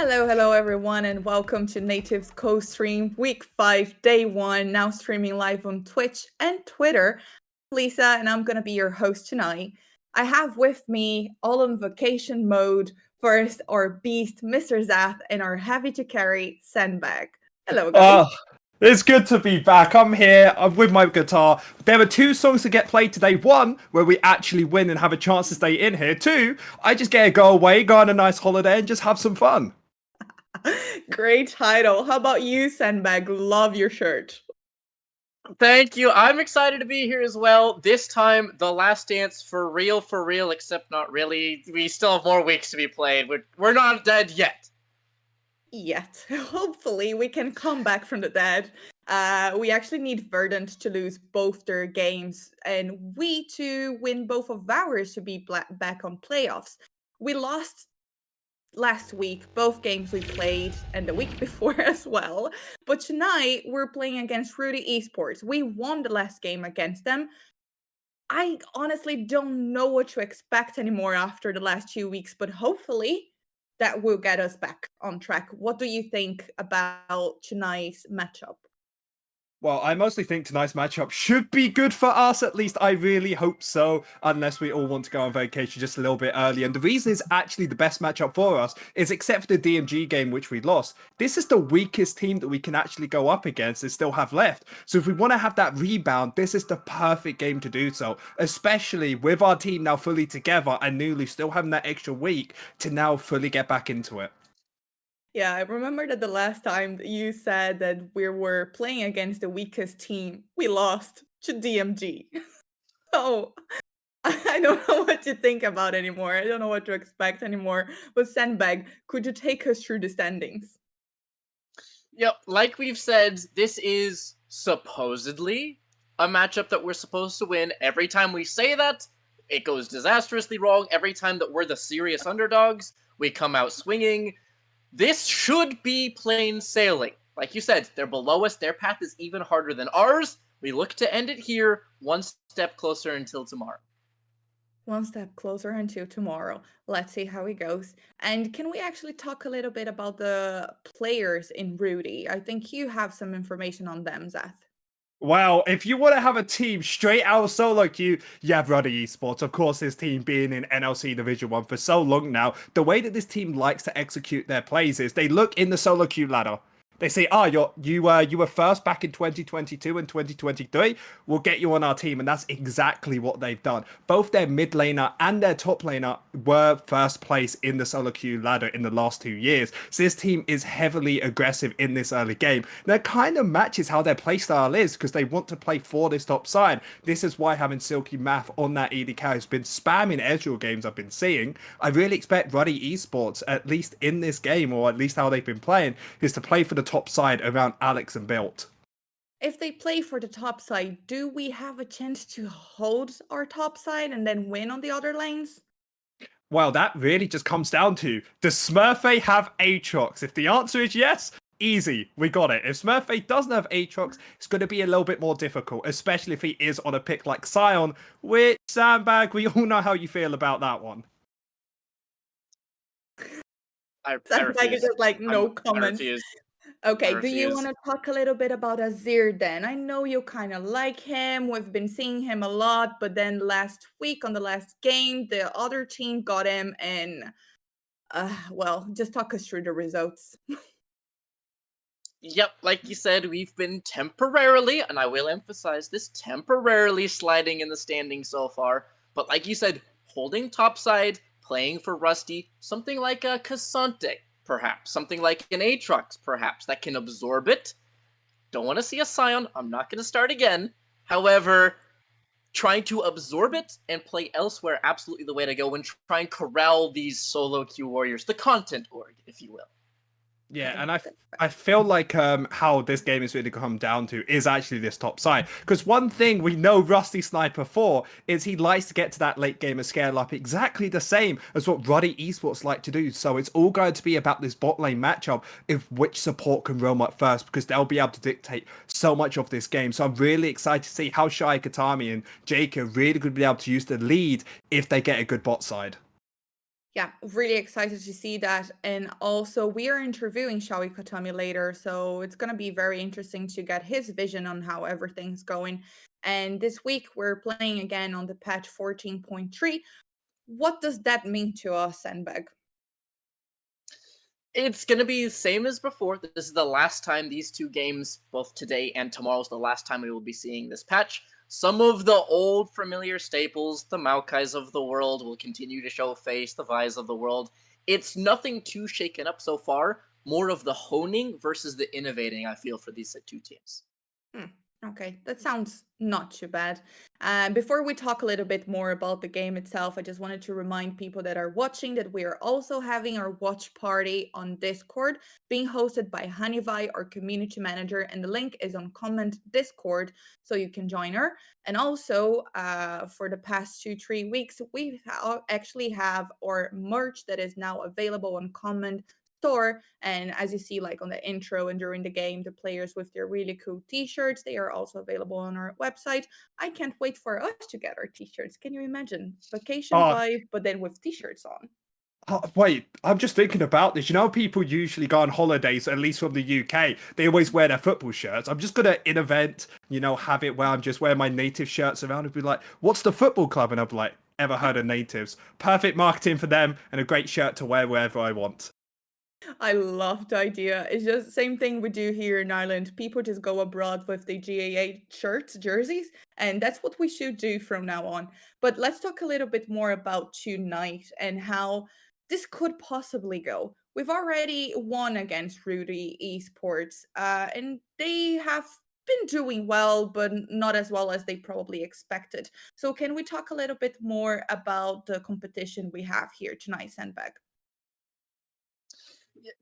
Hello everyone, and welcome to Nativz co-stream week 5, day 1, now streaming live on Twitch and Twitter. Lisa, and I'm gonna be your host tonight. I have with me, all on vacation mode, first our beast, Mr. Zath, and our heavy to carry, Sandbag. Hello guys. Oh, it's good to be back. I'm here. I'm with my guitar. There are 2 songs to get played today. One, where we actually win and have a chance to stay in here. 2, I just get to go away, go on a nice holiday, and just have some fun. Great title. How about you, Sandbag? Love your shirt. Thank you. I'm excited to be here as well. This time, The Last Dance for real, except not really. We still have more weeks to be played. We're not dead yet. Yet. Hopefully we can come back from the dead. We actually need Verdant to lose both their games and we to win both of ours to be back on playoffs. We lost last week, both games we played, and the week before as well. But tonight we're playing against Ruddy Esports. We won the last game against them. I honestly don't know what to expect anymore after the last 2 weeks, but hopefully that will get us back on track. What do you think about tonight's matchup? Well, I mostly think tonight's matchup should be good for us. At least I really hope so, unless we all want to go on vacation just a little bit early. And the reason it's actually the best matchup for us is, except for the DMG game, which we lost, this is the weakest team that we can actually go up against and still have left. So if we want to have that rebound, this is the perfect game to do so, especially with our team now fully together and newly still having that extra week to now fully get back into it. Yeah, I remember that the last time you said that we were playing against the weakest team, we lost to DMG. So I don't know what to think about anymore. I don't know what to expect anymore. But Sandbag, could you take us through the standings? Yep, like we've said, this is supposedly a matchup that we're supposed to win. Every time we say that, it goes disastrously wrong. Every time that we're the serious underdogs, we come out swinging. This should be plain sailing. Like you said, they're below us. Their path is even harder than ours. We look to end it here, one step closer until tomorrow. One step closer until tomorrow. Let's see how it goes. And can we actually talk a little bit about the players in Rudy? I think you have some information on them, Zath. Well, if you want to have a team straight out of solo queue, you have Ruddy Esports. Of course, this team being in NLC Division 1 for so long now, the way that this team likes to execute their plays is they look in the solo queue ladder. They say, you were first back in 2022 and 2023. We'll get you on our team. And that's exactly what they've done. Both their mid laner and their top laner were first place in the solo queue ladder in the last 2 years. So this team is heavily aggressive in this early game. That kind of matches how their playstyle is because they want to play for this top side. This is why having Silky Math on that AD carry has been spamming Ezreal games I've been seeing. I really expect Ruddy Esports, at least in this game, or at least how they've been playing, is to play for the top side around Alex and Built. If they play for the top side, do we have a chance to hold our top side and then win on the other lanes? Well, that really just comes down to, does Smurfy have Aatrox? If the answer is yes, easy, we got it. If Smurfy doesn't have Aatrox, it's going to be a little bit more difficult, especially if he is on a pick like Sion, which, Sandbag, we all know how you feel about that one. Sandbag is just like, no comments. Okay, do you refuse. want to talk a little bit about Azir then? I know you kind of like him. We've been seeing him a lot, but then last week on the last game, the other team got him and, well, just talk us through the results. Yep, like you said, we've been temporarily, and I will emphasize this, temporarily sliding in the standings so far. But like you said, holding topside, playing for Rusty, something like a Cassante, perhaps. Something like an Aatrox, perhaps, that can absorb it. Don't want to see a Sion. I'm not going to start again. However, trying to absorb it and play elsewhere, absolutely the way to go, and try and corral these solo queue warriors, the content org, if you will. Yeah, and I feel like how this game is really come down to is actually this top side. Because one thing we know Rusty Sniper for is he likes to get to that late game and scale up exactly the same as what Ruddy Esports like to do. So it's all going to be about this bot lane matchup of which support can roam up first, because they'll be able to dictate so much of this game. So I'm really excited to see how Shai Katami and Jake are really going to be able to use the lead if they get a good bot side. Yeah, really excited to see that. And also, we are interviewing Shawi Katami later, so it's going to be very interesting to get his vision on how everything's going. And this week, we're playing again on the patch 14.3. What does that mean to us, Sandbag? It's going to be the same as before. This is the last time these two games, both today and tomorrow, is the last time we will be seeing this patch. Some of the old familiar staples, the Maokais of the world, will continue to show face, the Vi's of the world. It's nothing too shaken up so far. More of the honing versus the innovating, I feel, for these two teams. Hmm. Okay, that sounds not too bad. Before we talk a little bit more about the game itself, I just wanted to remind people that are watching that we are also having our watch party on Discord, being hosted by Hanivai, our community manager, and the link is on comment Discord, so you can join her. And also, for the past 2-3 weeks, we actually have our merch that is now available on comment store. And as you see, like on the intro and during the game, the players with their really cool t-shirts, they are also available on our website. I can't wait for us to get our t-shirts. Can you imagine? Vacation Oh, vibe, but then with t-shirts on. wait, I'm just thinking about this. You know, people usually go on holidays, at least from the UK. They always wear their football shirts. I'm just gonna in event, have it where I'm just wearing my native shirts around and be like, "What's the football club?" And I'm like, "Ever heard of Natives?" Perfect marketing for them and a great shirt to wear wherever I want. I love the idea. It's just the same thing we do here in Ireland. People just go abroad with the GAA shirts, jerseys, and that's what we should do from now on. But let's talk a little bit more about tonight and how this could possibly go. We've already won against Ruddy Esports, and they have been doing well, but not as well as they probably expected. So, can we talk a little bit more about the competition we have here tonight, Sandbag?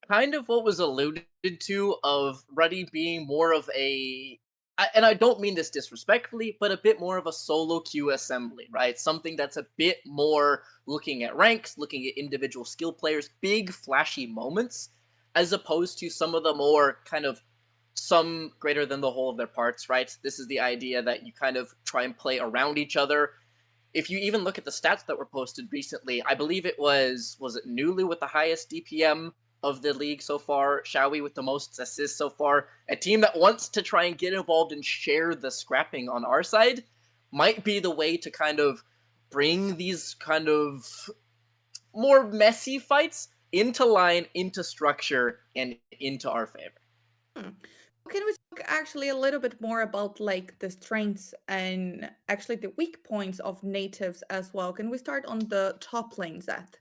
Kind of what was alluded to of Ruddy being more of and I don't mean this disrespectfully, but a bit more of a solo queue assembly, right? Something that's a bit more looking at ranks, looking at individual skill players, big flashy moments, as opposed to some of the more kind of some greater than the whole of their parts, right? This is the idea that you kind of try and play around each other. If you even look at the stats that were posted recently, I believe it was it Nulu with the highest DPM of the league so far, Shawi with the most assists so far, a team that wants to try and get involved and share the scrapping on our side might be the way to kind of bring these kind of more messy fights into line, into structure, and into our favor. Hmm. Can we talk actually a little bit more about like the strengths and actually the weak points of natives as well? Can we start on the top lane, Zeth?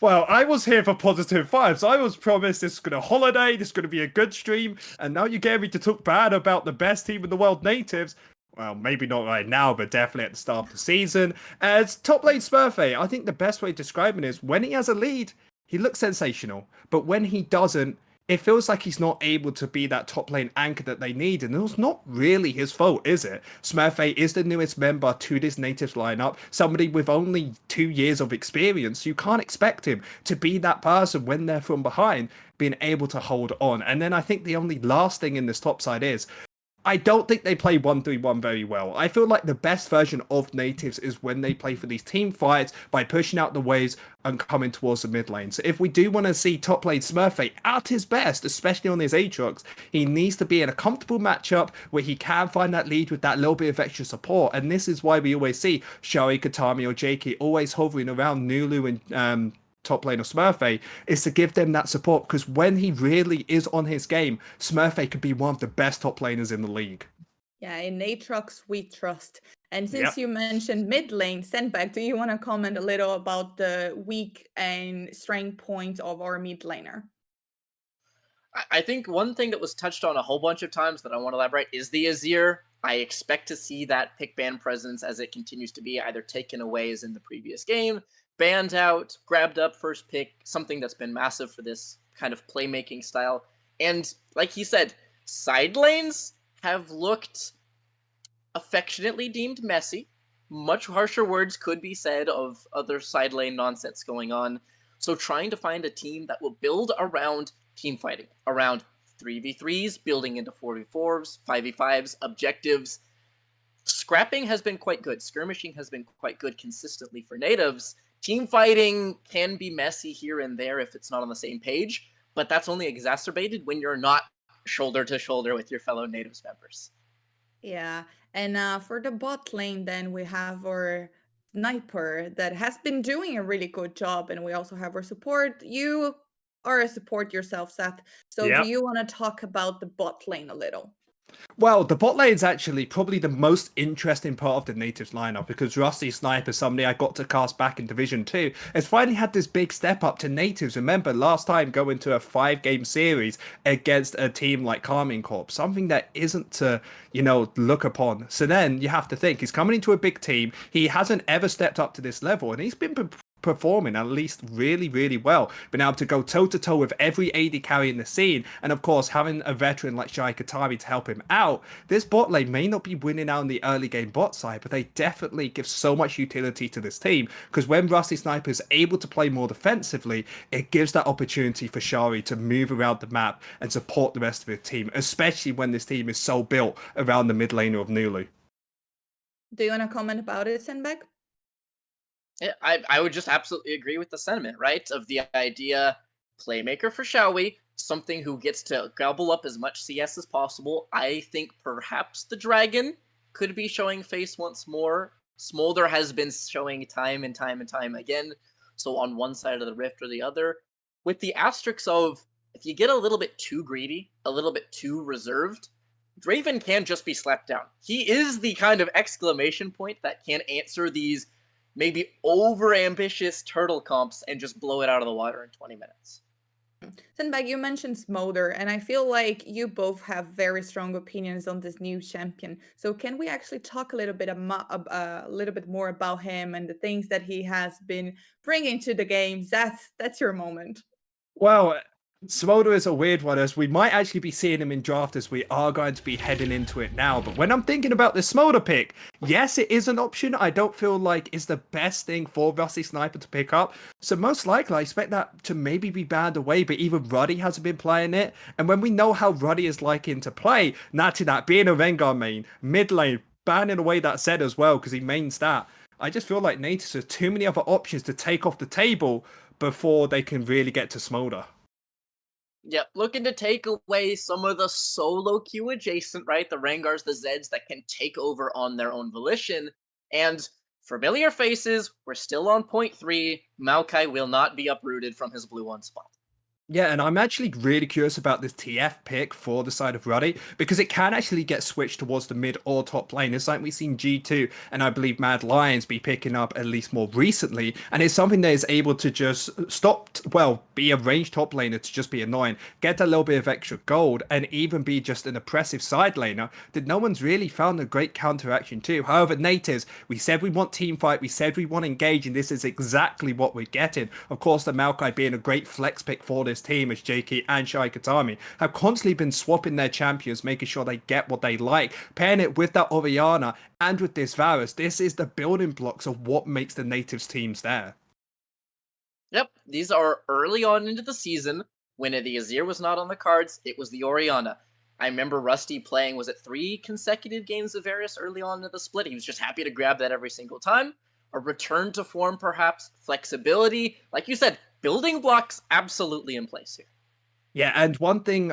Well, I was here for positive vibes. I was promised this is going to holiday, this is going to be a good stream, and now you get me to talk bad about the best team in the world, Natives. Well, maybe not right now, but definitely at the start of the season. As top lane Smurfy, I think the best way to describe him is when he has a lead, he looks sensational. But when he doesn't, it feels like he's not able to be that top lane anchor that they need. And it's not really his fault, is it? Smurfy is the newest member to this Natives lineup, somebody with only 2 years of experience. You can't expect him to be that person when they're from behind, being able to hold on. And then I think the only last thing in this top side is I don't think they play 1-3-1 very well. I feel like the best version of Natives is when they play for these team fights by pushing out the waves and coming towards the mid lane. So if we do want to see top lane Smurfy at his best, especially on his Aatrox, he needs to be in a comfortable matchup where he can find that lead with that little bit of extra support. And this is why we always see Shoei, Katami, or JK always hovering around Nulu and top lane of Smurfy, is to give them that support, because when he really is on his game, Smurfy could be one of the best top laners in the league. Yeah, in Aatrox we trust. And since Yep. you mentioned mid lane, Sandbag, do you want to comment a little about the weak and strength points of our mid laner? I think one thing that was touched on a whole bunch of times that I want to elaborate is the Azir. I expect to see that pick ban presence as it continues to be either taken away as in the previous game, banned out, grabbed up first pick, something that's been massive for this kind of playmaking style. And like he said, side lanes have looked affectionately deemed messy. Much harsher words could be said of other side lane nonsense going on. So trying to find a team that will build around team fighting, around 3v3s, building into 4v4s, 5v5s, objectives. Scrapping has been quite good. Skirmishing has been quite good consistently for natives. Team fighting can be messy here and there if it's not on the same page, but that's only exacerbated when you're not shoulder to shoulder with your fellow Nativz members. Yeah, and for the bot lane, then we have our sniper that has been doing a really good job, and we also have our support. You are a support yourself, Seth. So, do Yeah. you want to talk about the bot lane a little? Well, the bot lane is actually probably the most interesting part of the Nativz lineup because Ruddy Sniper, somebody I got to cast back in Division 2, has finally had this big step up to Nativz. Remember, last time going to a 5-game series against a team like Carmine Corp, something that isn't to, look upon. So then you have to think, he's coming into a big team. He hasn't ever stepped up to this level, and he's been performing at least really, really well. Been able to go toe-to-toe with every AD carry in the scene, and of course having a veteran like Shai Katami to help him out. This bot lane may not be winning out on the early game bot side, but they definitely give so much utility to this team, because when Ruddy Sniper is able to play more defensively, it gives that opportunity for Shari to move around the map and support the rest of the team, especially when this team is so built around the mid laner of Nulu. Do you want to comment about it, Senbek? Yeah, I would just absolutely agree with the sentiment, right? Of the idea, playmaker for Xiaoyi, something who gets to gobble up as much CS as possible. I think perhaps the Dragon could be showing face once more. Smolder has been showing time and time and time again, so on one side of the rift or the other. With the asterisks of, if you get a little bit too greedy, a little bit too reserved, Draven can just be slapped down. He is the kind of exclamation point that can answer these maybe over-ambitious turtle comps and just blow it out of the water in 20 minutes. Senbek, you mentioned Smolder, and I feel like you both have very strong opinions on this new champion. So can we actually talk a little bit more about him and the things that he has been bringing to the game? That's your moment. Well, Smolder is a weird one, as we might actually be seeing him in draft as we are going to be heading into it now. But when I'm thinking about this Smolder pick, yes, it is an option. I don't feel like it's the best thing for Ruddy Sniper to pick up. So most likely, I expect that to maybe be banned away, but even Ruddy hasn't been playing it. And when we know how Ruddy is liking to play, Nativz being a Rengar main, mid lane, banning away that set as well because he mains that. I just feel like Nativz has too many other options to take off the table before they can really get to Smolder. Yep, looking to take away some of the solo queue adjacent, right? The Rengars, the Zeds that can take over on their own volition. And familiar faces, we're still on point 3. Maokai will not be uprooted from his blue 1 spot. Yeah, and I'm actually really curious about this TF pick for the side of Ruddy, because it can actually get switched towards the mid or top lane. It's like we've seen G2 and I believe Mad Lions be picking up at least more recently, and it's something that is able to just be a ranged top laner to just be annoying, get a little bit of extra gold, and even be just an oppressive side laner that no one's really found a great counteraction to. However, Nativz, we said we want team fight, we said we want engage, and this is exactly what we're getting. Of course, the Maokai being a great flex pick for this team, as JK and Shai Katami have constantly been swapping their champions, making sure they get what they like, pairing it with that Orianna and with this Varus. This is the building blocks of what makes the Nativz teams there. Yep, these are early on into the season. When the Azir was not on the cards, it was the Orianna. I remember Rusty playing, was it 3 consecutive games of Varus early on in the split? He was just happy to grab that every single time. A return to form, perhaps, flexibility. Like you said, building blocks absolutely in place here. Yeah, and one thing,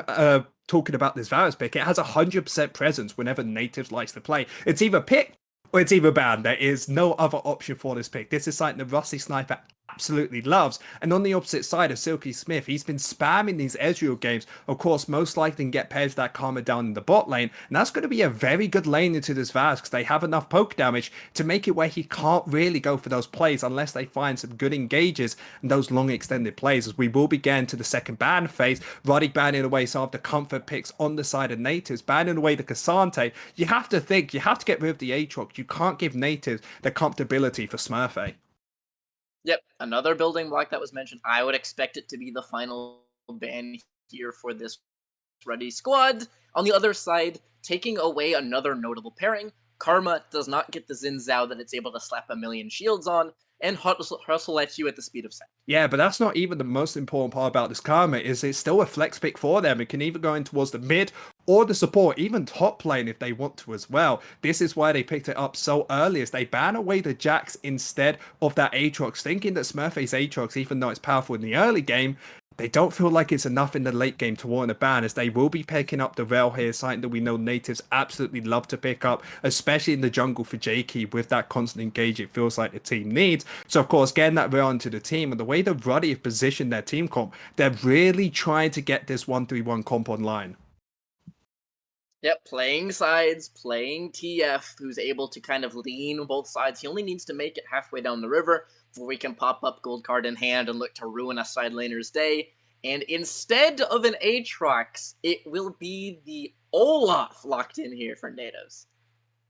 talking about this Varus pick, it has 100% presence whenever Nativz likes to play. It's either picked or it's either banned. There is no other option for this pick. This is something the Ruddy Sniper absolutely loves. And on the opposite side of Silky Smith, he's been spamming these Ezreal games. Of course, most likely can get paired with that Karma down in the bot lane. And that's going to be a very good lane into this Varus, because they have enough poke damage to make it where he can't really go for those plays unless they find some good engages and those long extended plays. As we will be getting to the second ban phase, Ruddy banning away some of the comfort picks on the side of Nativz, banning away the Cassante. You have to think, you have to get rid of the Aatrox. You can't give Nativz the comfortability for Smurfy. Yep, another building block that was mentioned. I would expect it to be the final ban here for this Ruddy squad. On the other side, taking away another notable pairing, Karma does not get the Xin Zhao that it's able to slap a million shields on. and hustle at you at the speed of sound. Yeah, but that's not even the most important part about this Karma, is it's still a flex pick for them. It can either go in towards the mid or the support, even top lane if they want to as well. This is why they picked it up so early, as they ban away the Jax instead of that Aatrox, thinking that Smurfy's Aatrox, even though it's powerful in the early game, they don't feel like it's enough in the late game to warrant a ban, as they will be picking up the Rail here, something that we know Nativz absolutely love to pick up, especially in the jungle for Jakey with that constant engage it feels like the team needs. So of course, getting that Rail into the team, and the way that Ruddy have positioned their team comp, they're really trying to get this 1-3-1 comp online. Yep, playing sides, playing TF, who's able to kind of lean both sides. He only needs to make it halfway down the river before we can pop up gold card in hand and look to ruin a side laner's day. And instead of an Aatrox, it will be the Olaf locked in here for Nativz.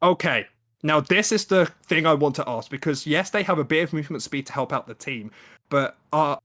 Okay, now this is the thing I want to ask, because yes, they have a bit of movement speed to help out the team, but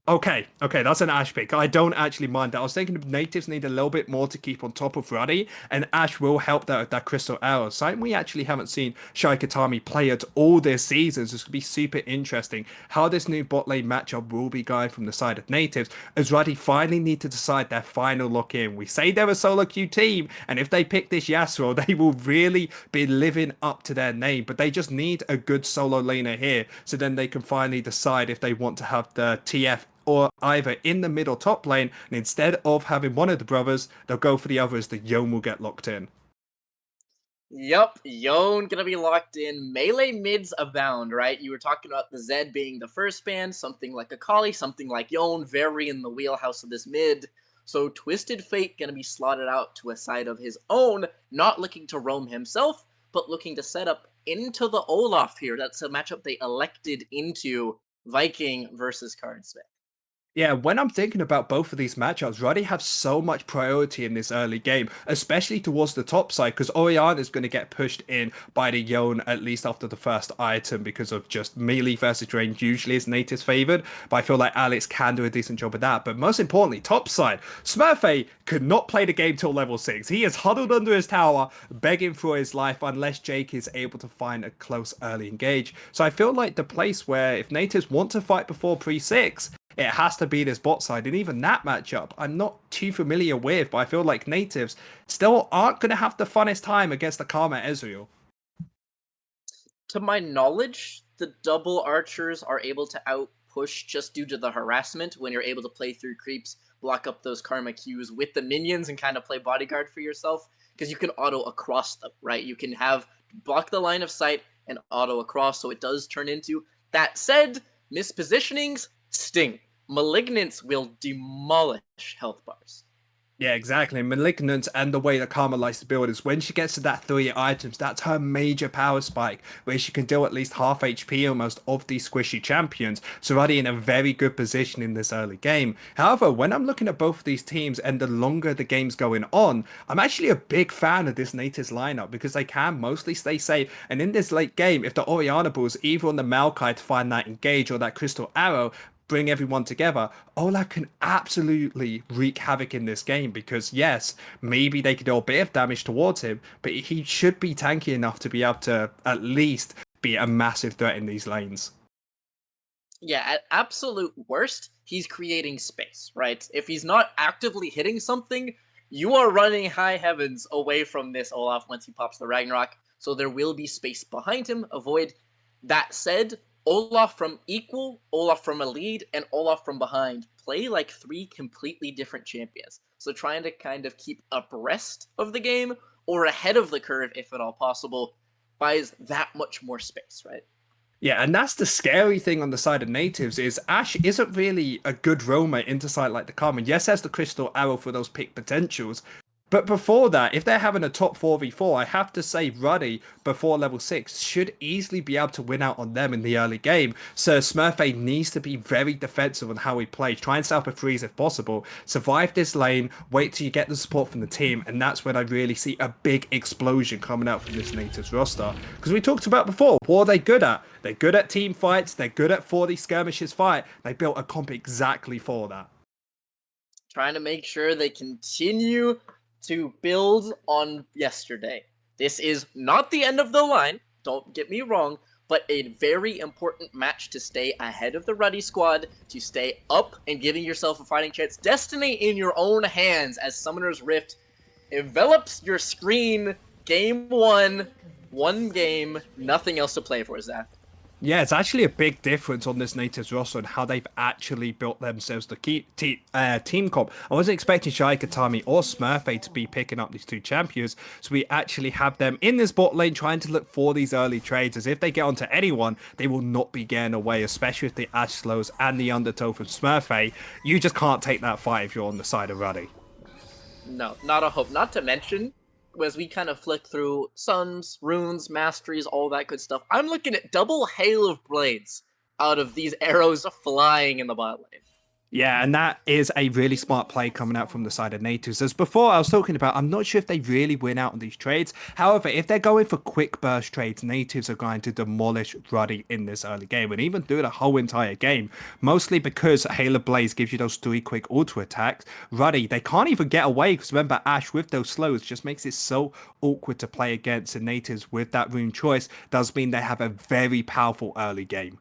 okay, that's an Ashe pick. I don't actually mind that. I was thinking Nativz need a little bit more to keep on top of Ruddy, and Ashe will help that with that Crystal Arrow. Something we actually haven't seen Shai Katami play at all this season, so it's going to be super interesting how this new bot lane matchup will be going from the side of Nativz, as Ruddy finally need to decide their final lock-in. We say they're a solo queue team, and if they pick this Yasuo, they will really be living up to their name, but they just need a good solo laner here, so then they can finally decide if they want to have the TF or either in the middle top lane, and instead of having one of the brothers, they'll go for the other, as the Yone will get locked in. Yup, Yone gonna be locked in. Melee mids abound, right? You were talking about the Zed being the first ban, something like Akali, something like Yone, very in the wheelhouse of this mid. So Twisted Fate gonna be slotted out to a side of his own, not looking to roam himself, but looking to set up into the Olaf here. That's a matchup they elected into, Viking versus Cardsmith. Yeah, when I'm thinking about both of these matchups, Ruddy have so much priority in this early game, especially towards the top side, because Orianna is going to get pushed in by the Yone at least after the first item, because of just melee versus range usually is Nativ's favored, but I feel like Alex can do a decent job of that. But most importantly, top side, Smurfy could not play the game till level 6. He is huddled under his tower, begging for his life unless Jake is able to find a close early engage. So I feel like the place where if Nativs want to fight before pre-6, it has to be this bot side, and even that matchup I'm not too familiar with, but I feel like Nativs still aren't going to have the funnest time against the Karma Ezreal. To my knowledge, the double archers are able to outpush just due to the harassment when you're able to play through creeps, block up those Karma Qs with the minions, and kind of play bodyguard for yourself, because you can auto across them, right? You can have block the line of sight and auto across, so it does turn into. That said, mispositionings sting. Malignance will demolish health bars. Yeah, exactly. Malignant, and the way that Karma likes to build is when she gets to that 3 items, that's her major power spike, where she can deal at least half HP almost of these squishy champions. So Ruddy in a very good position in this early game. However, when I'm looking at both of these teams and the longer the game's going on, I'm actually a big fan of this Nativz lineup, because they can mostly stay safe. And in this late game, if the Orianna Bulls either on the Maokai to find that engage or that Crystal Arrow, bring everyone together, Olaf can absolutely wreak havoc in this game, because yes, maybe they could do a bit of damage towards him, but he should be tanky enough to be able to at least be a massive threat in these lanes. Yeah, at absolute worst, he's creating space, right? If he's not actively hitting something, you are running high heavens away from this Olaf once he pops the Ragnarok, so there will be space behind him. Avoid. That said, Olaf from equal, Olaf from a lead, and Olaf from behind play like 3 completely different champions. So trying to kind of keep abreast of the game, or ahead of the curve if at all possible, buys that much more space, right? Yeah, and that's the scary thing on the side of Nativz, is Ashe isn't really a good roamer into side like the Carmen. Yes, there's the Crystal Arrow for those pick potentials, but before that, if they're having a top 4v4, I have to say Ruddy, before level 6, should easily be able to win out on them in the early game. So Smurfy needs to be very defensive on how he plays. Try and set up a freeze if possible. Survive this lane, wait till you get the support from the team, and that's when I really see a big explosion coming out from this Nativz roster. Because we talked about before, what are they good at? They're good at team fights, they're good at 4D skirmishes fight. They built a comp exactly for that. Trying to make sure they continue to build on yesterday. This is not the end of the line, don't get me wrong, but a very important match to stay ahead of the Ruddy squad, to stay up and giving yourself a fighting chance. Destiny in your own hands as Summoner's Rift envelops your screen. Game one game, nothing else to play for, Zach. Yeah, it's actually a big difference on this Nativz roster and how they've actually built themselves the team comp. I wasn't expecting Shai Katami or Smurfy to be picking up these two champions, so we actually have them in this bot lane trying to look for these early trades, as if they get onto anyone, they will not be getting away, especially with the Ash Slows and the Undertow from Smurfy. You just can't take that fight if you're on the side of Ruddy. No, not a hope. Not to mention, as we kind of flick through Suns, Runes, Masteries, all that good stuff, I'm looking at double hail of blades out of these arrows flying in the bot lane. Yeah, and that is a really smart play coming out from the side of Nativz. As before I was talking about, I'm not sure if they really win out on these trades. However, if they're going for quick burst trades, Nativz are going to demolish Ruddy in this early game and even do the whole entire game. Mostly because Hail of Blaze gives you those 3 quick auto attacks. Ruddy, they can't even get away because remember, Ash with those slows just makes it so awkward to play against. And Nativz with that rune choice does mean they have a very powerful early game.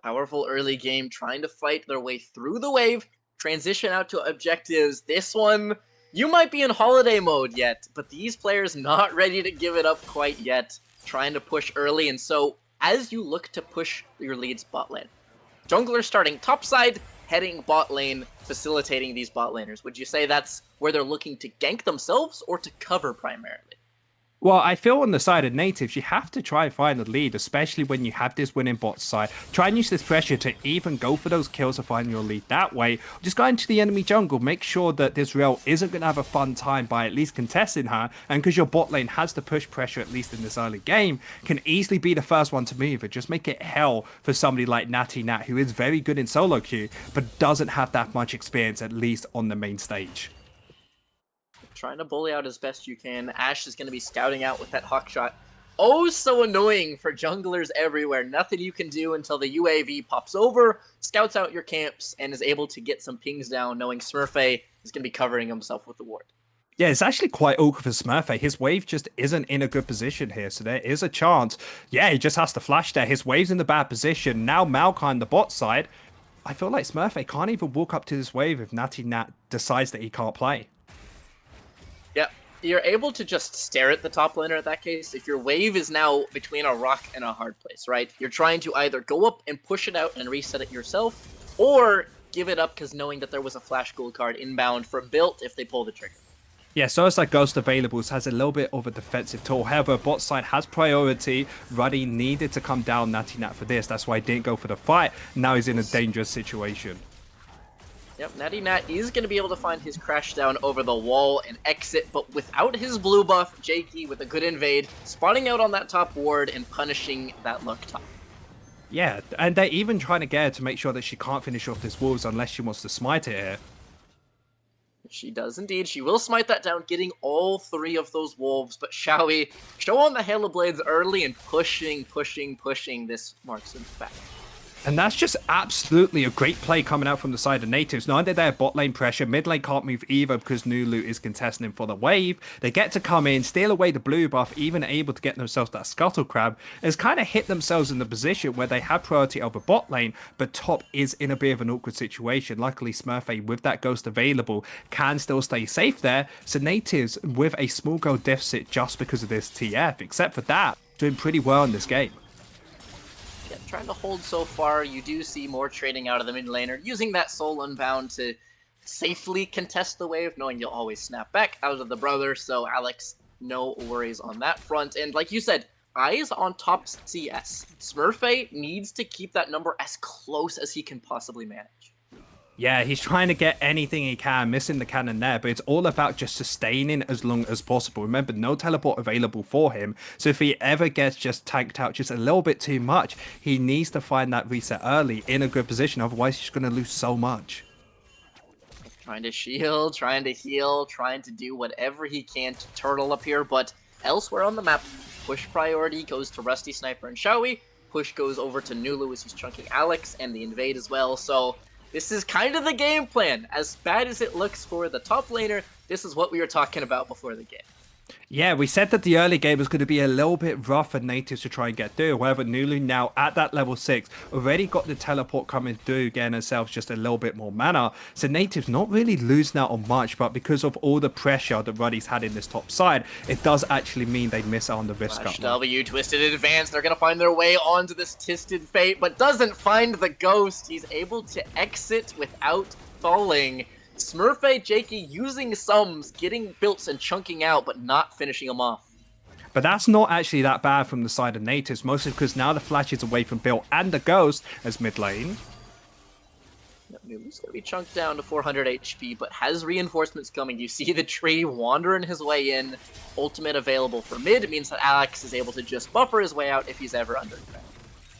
Powerful early game, trying to fight their way through the wave, transition out to objectives. This one, you might be in holiday mode yet, but these players not ready to give it up quite yet, trying to push early. And so, as you look to push your leads bot lane, jungler starting topside, heading bot lane, facilitating these bot laners. Would you say that's where they're looking to gank themselves or to cover primarily? Well, I feel on the side of Nativz, you have to try and find the lead, especially when you have this winning bot side. Try and use this pressure to even go for those kills to find your lead that way. Just go into the enemy jungle, make sure that this Rel isn't going to have a fun time by at least contesting her, and because your bot lane has to push pressure at least in this early game, can easily be the first one to move it. Just make it hell for somebody like Natty Nat, who is very good in solo queue, but doesn't have that much experience, at least on the main stage. Trying to bully out as best you can. Ash is going to be scouting out with that hawk shot. Oh, so annoying for junglers everywhere. Nothing you can do until the UAV pops over, scouts out your camps, and is able to get some pings down, knowing Smurfy is going to be covering himself with the ward. Yeah, it's actually quite awkward for Smurfy. His wave just isn't in a good position here, so there is a chance. Yeah, he just has to flash there. His wave's in the bad position. Now Malkind, the bot side. I feel like Smurfy can't even walk up to this wave if Natty Nat decides that he can't play. Yep, you're able to just stare at the top laner at that case. If your wave is now between a rock and a hard place, right? You're trying to either go up and push it out and reset it yourself, or give it up because knowing that there was a flash gold card inbound for built if they pull the trigger. Yeah, so it's like Ghost Availables has a little bit of a defensive tool. However, bot side has priority. Ruddy needed to come down Natty Nat for this. That's why he didn't go for the fight. Now he's in a dangerous situation. Yep, Natty Nat is going to be able to find his crash down over the wall and exit, but without his blue buff, Jakey with a good invade, spawning out on that top ward and punishing that luck top. Yeah, and they're even trying to get her to make sure that she can't finish off this wolves unless she wants to smite it here. She does indeed. She will smite that down, getting all 3 of those wolves, but shall we show on the Hail of Blades early and pushing this marksman back. And that's just absolutely a great play coming out from the side of Nativz. Not only they have bot lane pressure, mid lane can't move either because Nulu is contesting for the wave. They get to come in, steal away the blue buff, even able to get themselves that Scuttle Crab. Has kind of hit themselves in the position where they have priority over bot lane, but top is in a bit of an awkward situation. Luckily, Smurfy, with that Ghost available, can still stay safe there. So Nativz, with a small goal deficit just because of this TF, except for that, doing pretty well in this game. Yeah, trying to hold so far. You do see more trading out of the mid laner, using that Soul Unbound to safely contest the wave, knowing you'll always snap back out of the brother. So Alex, no worries on that front. And like you said, eyes on top CS. Smurfy needs to keep that number as close as he can possibly manage. Yeah, he's trying to get anything he can, missing the cannon there, but it's all about just sustaining as long as possible. Remember, no teleport available for him, so if he ever gets just tanked out just a little bit too much, he needs to find that reset early in a good position, otherwise he's going to lose so much. Trying to shield, trying to heal, trying to do whatever he can to turtle up here, but elsewhere on the map, push priority goes to Rusty, Sniper, and Shawi. Push goes over to Nulu as he's chunking Alex and the invade as well, so this is kind of the game plan. As bad as it looks for the top laner, this is what we were talking about before the game. Yeah, we said that the early game was going to be a little bit rough for Nativz to try and get through. However, Nulu now at that level 6 already got the teleport coming through, getting herself just a little bit more mana. So Nativz not really losing out on much, but because of all the pressure that Ruddy's had in this top side, it does actually mean they miss out on the Rift Flash Scuttler. W, Twisted Advance. They're going to find their way onto this Twisted Fate, but doesn't find the Ghost. He's able to exit without falling. Smurfette Jakey using sums, getting builds and chunking out, but not finishing them off. But that's not actually that bad from the side of Nativz, mostly because now the Flash is away from Bill and the Ghost as mid lane. Nulu's going to be chunked down to 400 HP, but has reinforcements coming. You see the tree wandering his way in. Ultimate available for mid. It means that Alex is able to just buffer his way out if he's ever underground.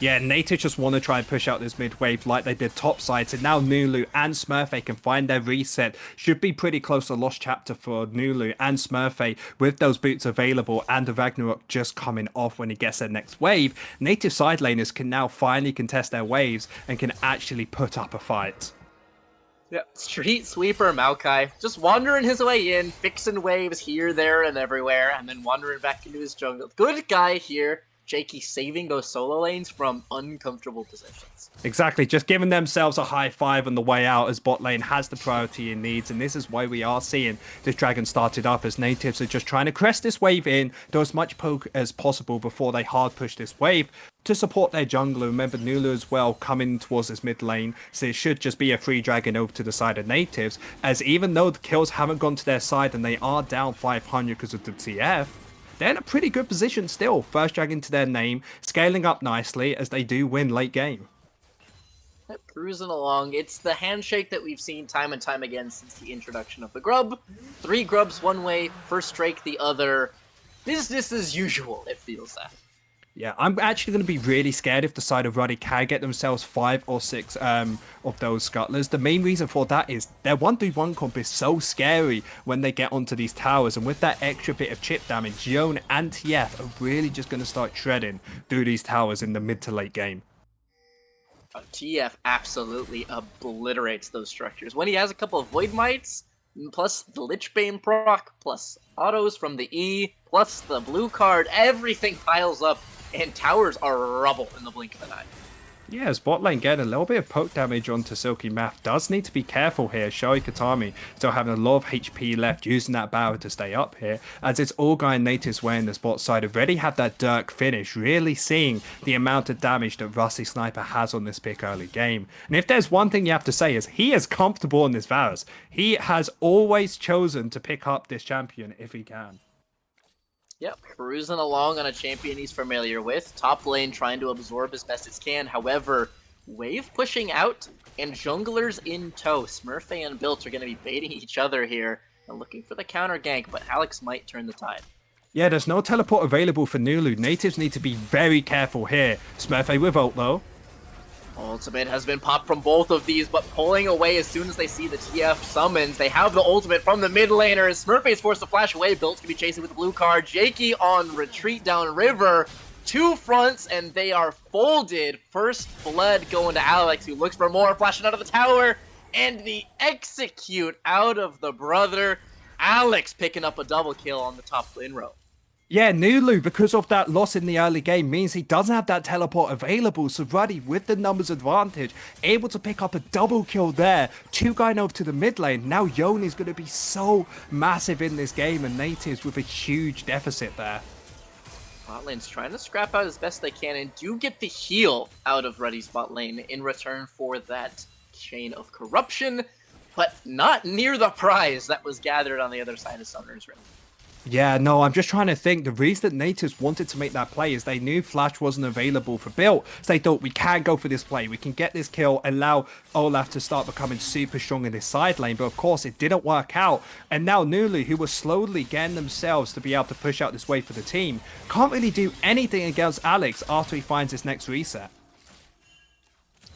Yeah, Nativz just want to try and push out this mid wave like they did topside, so now Nulu and Smurfette can find their reset. Should be pretty close to Lost Chapter for Nulu and Smurfette with those boots available and the Ragnarok just coming off when he gets their next wave. Native side laners can now finally contest their waves and can actually put up a fight. Yep, Street Sweeper Maokai just wandering his way in, fixing waves here, there, and everywhere, and then wandering back into his jungle. Good guy here. Jakey saving those solo lanes from uncomfortable positions. Exactly, just giving themselves a high five on the way out as bot lane has the priority it needs, and this is why we are seeing this dragon started up as Nativz are just trying to crest this wave in, do as much poke as possible before they hard push this wave to support their jungler. Remember, Nulu as well coming towards this mid lane, so it should just be a free dragon over to the side of Nativz, as even though the kills haven't gone to their side and they are down 500 because of the TF, they're in a pretty good position still. First dragon to their name, scaling up nicely as they do win late game. Cruising along. It's the handshake that we've seen time and time again since the introduction of the grub. 3 grubs one way, first Drake the other. Business as usual, it feels that. Yeah, I'm actually going to be really scared if the side of Ruddy can get themselves 5 or 6 of those scuttlers. The main reason for that is their 1-3-1 comp is so scary when they get onto these towers, and with that extra bit of chip damage, Yone and TF are really just going to start shredding through these towers in the mid to late game. TF absolutely obliterates those structures. When he has a couple of Void Mites, plus the Lichbane proc, plus autos from the E, plus the blue card, everything piles up, and towers are rubble in the blink of an eye. Yeah, as bot lane getting a little bit of poke damage onto Silky Math does need to be careful here. Shoei Katami still having a lot of HP left, using that barrier to stay up here, as it's all guy and Nativz wearing the bot side already had that Dirk finish, really seeing the amount of damage that Rusty Sniper has on this pick early game. And if there's one thing you have to say is he is comfortable in this Varus. He has always chosen to pick up this champion if he can. Yep, cruising along on a champion he's familiar with. Top lane trying to absorb as best as can. However, wave pushing out and junglers in tow. Smurfette and Built are going to be baiting each other here and looking for the counter gank, but Alex might turn the tide. Yeah, there's no teleport available for Nulu. Nativz need to be very careful here. Smurfette with ult though. Ultimate has been popped from both of these, but pulling away as soon as they see the TF summons. They have the ultimate from the mid laner. Smurfette is forced to flash away. Built's gonna be chasing with the blue card. Jakey on retreat down river. 2 fronts, and they are folded. First blood going to Alex, who looks for more. Flashing out of the tower, and the execute out of the brother. Alex picking up a double kill on the top lane row. Yeah, Nulu, because of that loss in the early game, means he doesn't have that teleport available. So Ruddy, with the numbers advantage, able to pick up a double kill there. 2 going over to the mid lane. Now Yone is going to be so massive in this game, and Nativz with a huge deficit there. Bot lane's trying to scrap out as best they can and do get the heal out of Ruddy's bot lane in return for that chain of corruption, but not near the prize that was gathered on the other side of Summoner's Rift. Yeah, no, I'm just trying to think. The reason that Nativz wanted to make that play is they knew Flash wasn't available for Built. So they thought, we can go for this play. We can get this kill, allow Olaf to start becoming super strong in this side lane. But of course, it didn't work out. And now Nulu, who was slowly getting themselves to be able to push out this wave for the team, can't really do anything against Alex after he finds his next reset.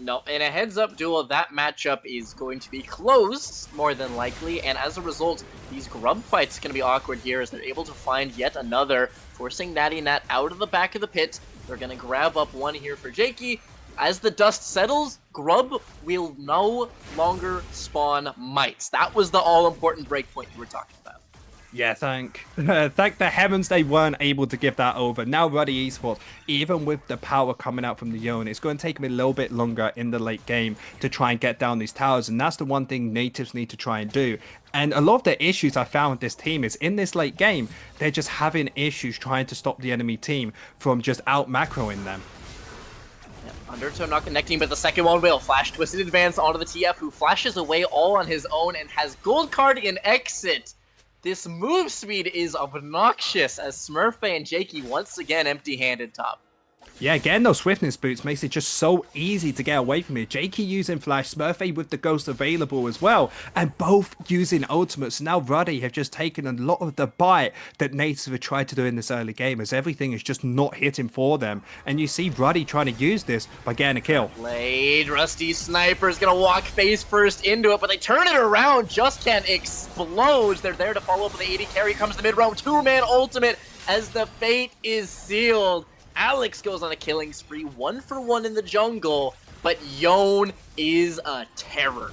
No, in a heads-up duel, that matchup is going to be closed, more than likely, and as a result, these grub fights are going to be awkward here as they're able to find yet another, forcing Natty Nat out of the back of the pit. They're going to grab up one here for Jakey. As the dust settles, Grub will no longer spawn mites. That was the all-important breakpoint you were talking about. Yeah, thank the heavens they weren't able to give that over. Now Ruddy Esports, even with the power coming out from the Yone, it's going to take them a little bit longer in the late game to try and get down these towers, and that's the one thing Nativz need to try and do. And a lot of the issues I found with this team is in this late game, they're just having issues trying to stop the enemy team from just out macroing them. Undertow not connecting, but the second one will. Flash twisted advance onto the TF, who flashes away all on his own and has gold card in exit. This move speed is obnoxious as Smurfy and Jakey once again empty-handed top. Yeah, getting those swiftness boots makes it just so easy to get away from it. Jakey using Flash, Smurfy with the Ghost available as well, and both using ultimates. Now Ruddy have just taken a lot of the bite that Nativz have tried to do in this early game, as everything is just not hitting for them. And you see Ruddy trying to use this by getting a kill. Blade, Rusty Sniper is going to walk face first into it, but they turn it around, just can't explode. They're there to follow up with the 80 carry, comes the mid-roam, two-man ultimate as the fate is sealed. Alex goes on a killing spree, 1 for 1 in the jungle, but Yone is a terror.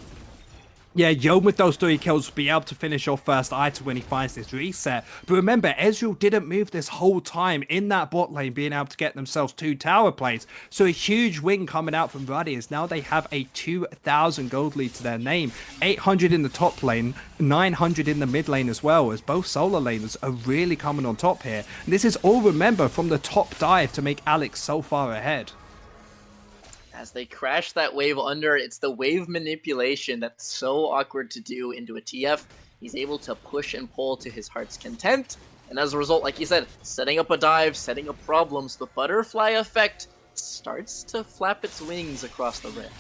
Yeah, Yone with those 3 kills will be able to finish off first item when he finds this reset. But remember, Ezreal didn't move this whole time in that bot lane, being able to get themselves 2 tower plays. So a huge win coming out from Ruddy is now they have a 2,000 gold lead to their name. 800 in the top lane, 900 in the mid lane as well, as both solo laners are really coming on top here. And this is all, remember, from the top dive to make Alex so far ahead. As they crash that wave under, it's the wave manipulation that's so awkward to do into a TF. He's able to push and pull to his heart's content, and as a result, like you said, setting up a dive, setting up problems, the butterfly effect starts to flap its wings across the rift.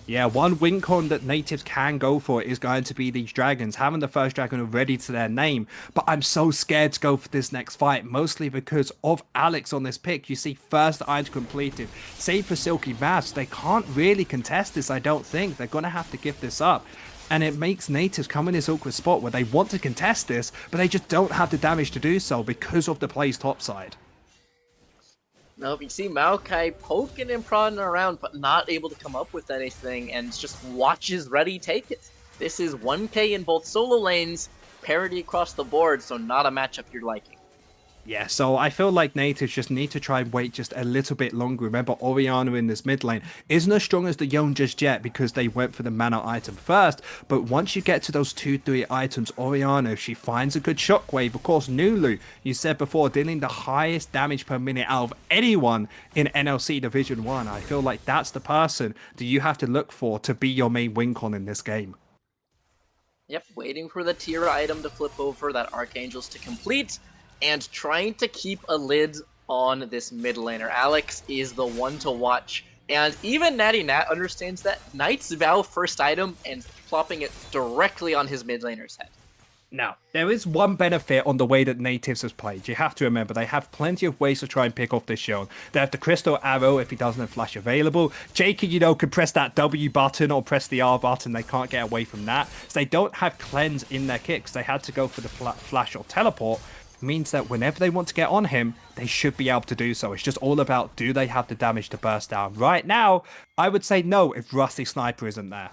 Yeah, one win con that Nativz can go for is going to be these dragons, having the first dragon already to their name. But I'm so scared to go for this next fight, mostly because of Alex on this pick. You see first item completed. Save for Silky Mask, they can't really contest this, I don't think. They're going to have to give this up. And it makes Nativz come in this awkward spot where they want to contest this, but they just don't have the damage to do so because of the plays topside. Nope, you see Maokai poking and prodding around, but not able to come up with anything, and just watches Ruddy take it. This is 1k in both solo lanes, parity across the board, so not a matchup you're liking. Yeah, so I feel like Nativz just need to try and wait just a little bit longer. Remember, Orianna in this mid lane isn't as strong as the Yone just yet because they went for the mana item first. But once you get to those 2-3 items, Orianna, if she finds a good shockwave, of course, Nulu, you said before, dealing the highest damage per minute out of anyone in NLC Division 1. I feel like that's the person that you have to look for to be your main win con in this game. Yep, waiting for the tier item to flip over, that Archangels to complete, and trying to keep a lid on this mid laner. Alex is the one to watch, and even Natty Nat understands that. Knight's Vow first item and plopping it directly on his mid laner's head. Now, there is one benefit on the way that Nativz has played. You have to remember, they have plenty of ways to try and pick off this Yone. They have the Crystal Arrow if he doesn't have Flash available. Jakey, you know, can press that W button or press the R button. They can't get away from that. So they don't have Cleanse in their kicks. They had to go for the Flash or Teleport. Means that whenever they want to get on him, they should be able to do so. It's just all about, do they have the damage to burst down? Right now, I would say no if Rusty Sniper isn't there.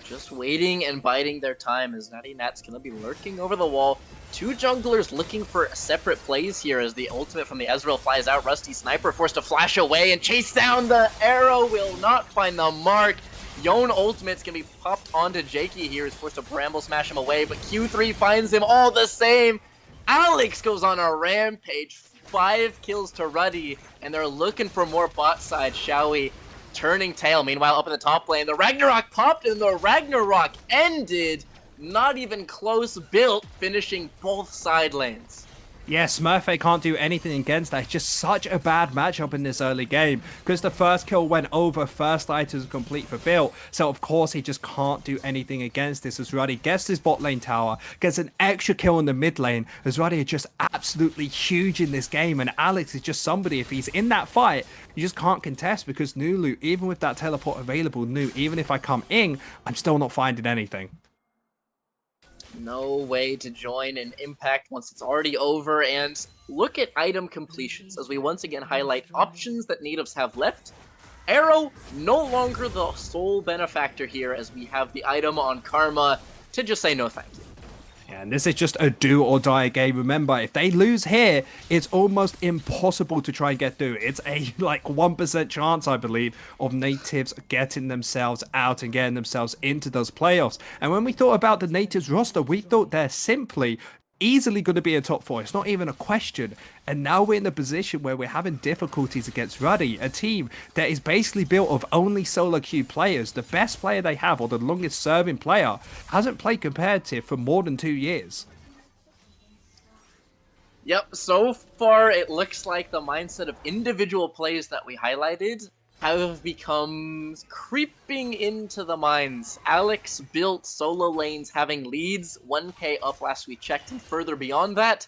Just waiting and biding their time as Natty Nat's going to be lurking over the wall. 2 junglers looking for separate plays here as the ultimate from the Ezreal flies out. Rusty Sniper forced to flash away and chase down the arrow. Will not find the mark. Yone ultimate's going to be popped onto Jakey here. He's forced to bramble smash him away, but Q3 finds him all the same. Alex goes on a rampage. 5 kills to Ruddy, and they're looking for more bot side, shall we? Turning tail. Meanwhile, up in the top lane, the Ragnarok popped and the Ragnarok ended. Not even close built, finishing both side lanes. Yeah, Smurfy can't do anything against that. It's just such a bad matchup in this early game because the first kill went over, first items complete for Bill. So, of course, he just can't do anything against this as Ruddy gets his bot lane tower, gets an extra kill in the mid lane as Ruddy is just absolutely huge in this game. And Alex is just somebody, if he's in that fight, you just can't contest because Nulu, even with that teleport available, even if I come in, I'm still not finding anything. No way to join an impact once it's already over, and look at item completions as we once again highlight options that Nativz have left. Arrow, no longer the sole benefactor here as we have the item on Karma to just say no thank you. And this is just a do or die game. Remember, if they lose here, it's almost impossible to try and get through. It's a like 1% chance, I believe, of Nativz getting themselves out and getting themselves into those playoffs. And when we thought about the Nativz roster, we thought they're simply easily going to be a top 4. It's not even a question. And now we're in a position where we're having difficulties against Ruddy, a team that is basically built of only solo queue players. The best player they have, or the longest serving player, hasn't played competitive for more than 2 years. Yep, so far it looks like the mindset of individual plays that we highlighted have become creeping into the minds. Alex built solo lanes having leads 1k up last we checked, and further beyond that,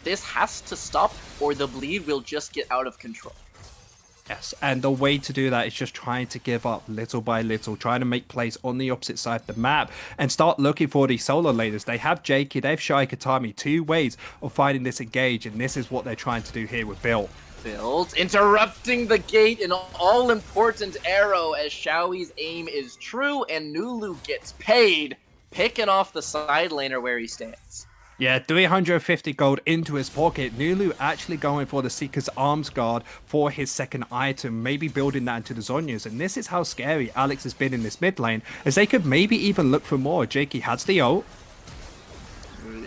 this has to stop or the bleed will just get out of control. Yes, and the way to do that is just trying to give up little by little, trying to make plays on the opposite side of the map and start looking for these solo laners. They have Jakey, they have Shy Katami, 2 ways of finding this engage, and this is what they're trying to do here with Bill. Build, interrupting the gate, an all-important arrow as Xiaoi's aim is true, and Nulu gets paid, picking off the side laner where he stands. Yeah, 350 gold into his pocket. Nulu actually going for the Seeker's Arms Guard for his second item, maybe building that into the Zhonya's. And this is how scary Alex has been in this mid lane, as they could maybe even look for more. Jakey has the ult.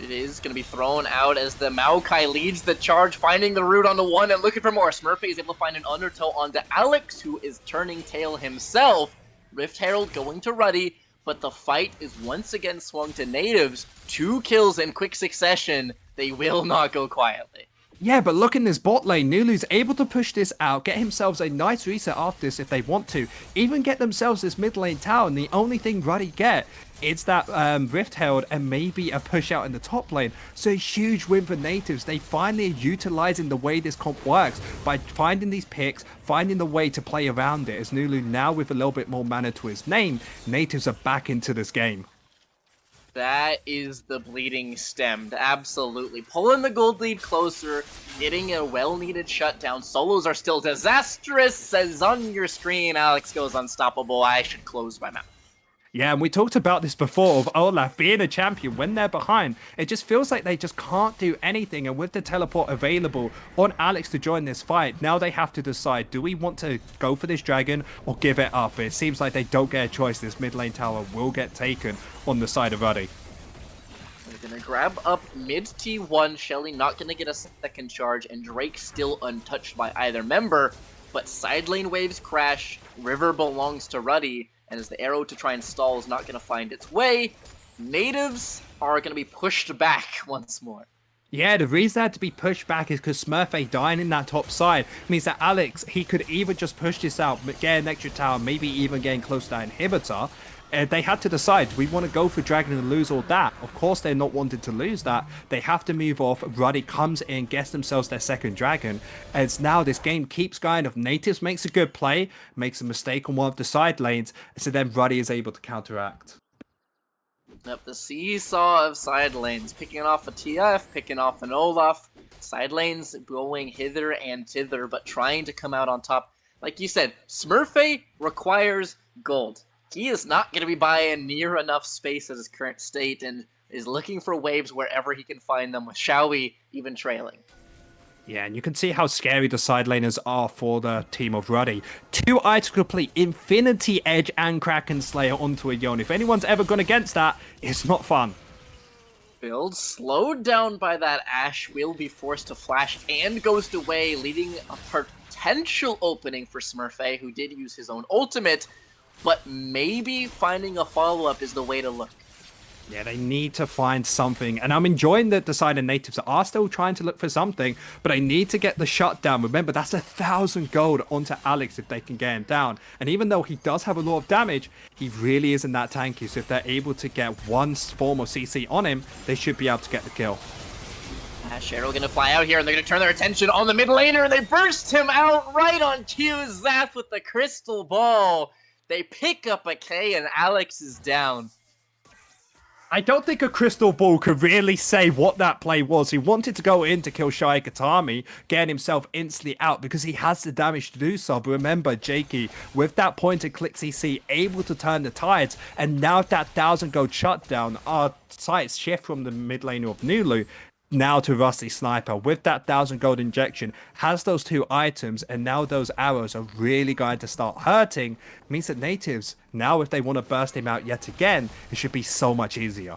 It is going to be thrown out as the Maokai leads the charge, finding the root on the one and looking for more. Smurfy is able to find an undertow onto Alex, who is turning tail himself. Rift Herald going to Ruddy, but the fight is once again swung to Nativz. 2 kills in quick succession. They will not go quietly. Yeah, but look in this bot lane. Nulu's able to push this out, get themselves a nice reset after this if they want to. Even get themselves this mid lane tower, and the only thing Ruddy get is that Rift Herald and maybe a push out in the top lane. So a huge win for Nativz. They finally are utilizing the way this comp works by finding these picks, finding the way to play around it. As Nulu now with a little bit more mana to his name, Nativz are back into this game. That is the bleeding stemmed, absolutely. Pulling the gold lead closer, getting a well-needed shutdown. Solos are still disastrous, says on your screen, Alex goes unstoppable. I should close my mouth. Yeah, and we talked about this before of Olaf being a champion when they're behind. It just feels like they just can't do anything. And with the teleport available on Alex to join this fight, now they have to decide, do we want to go for this dragon or give it up? It seems like they don't get a choice. This mid lane tower will get taken on the side of Ruddy. They're going to grab up mid T1. Shelly not going to get a second charge, and Drake still untouched by either member. But side lane waves crash. River belongs to Ruddy. And as the arrow to try and stall is not going to find its way, Nativz are going to be pushed back once more. Yeah, the reason they had to be pushed back is because Smurfy dying in that top side means that Alex, he could either just push this out, get an extra tower, maybe even getting close to that inhibitor. They had to decide, do we want to go for Dragon and lose all that? Of course, they're not wanting to lose that. They have to move off. Ruddy comes in, gets themselves their second Dragon. As now this game keeps going. If Nativz makes a good play, makes a mistake on one of the side lanes, so then Ruddy is able to counteract. Yep, the seesaw of side lanes, picking off a TF, picking off an Olaf. Side lanes going hither and thither, but trying to come out on top. Like you said, Smurfy requires gold. He is not going to be buying near enough space at his current state and is looking for waves wherever he can find them, with Xiaoi even trailing. Yeah, and you can see how scary the side laners are for the team of Ruddy. 2 items complete, Infinity Edge and Kraken Slayer onto a Yone. If anyone's ever gone against that, it's not fun. Build slowed down by that Ashe will be forced to flash and ghost away, leaving a potential opening for Smurfy, who did use his own ultimate. But maybe finding a follow-up is the way to look. Yeah, they need to find something. And I'm enjoying that the side of Nativz are still trying to look for something, but I need to get the shutdown. Remember, that's 1,000 gold onto Alex if they can get him down. And even though he does have a lot of damage, he really isn't that tanky. So if they're able to get one form of CC on him, they should be able to get the kill. Cheryl gonna fly out here, and they're gonna turn their attention on the mid laner, and they burst him out right on cue. Zap with the crystal ball. They pick up a K, and Alex is down. I don't think a crystal ball could really say what that play was. He wanted to go in to kill Shai Katami, getting himself instantly out because he has the damage to do so. But remember, Jakey, with that point and click CC, able to turn the tides, and now that 1,000 gold shutdown, our sights shift from the mid lane of Nulu now to Rusty Sniper. With that 1,000 gold injection, has those 2 items, and now those arrows are really going to start hurting. Means that Nativz, now if they want to burst him out yet again, it should be so much easier.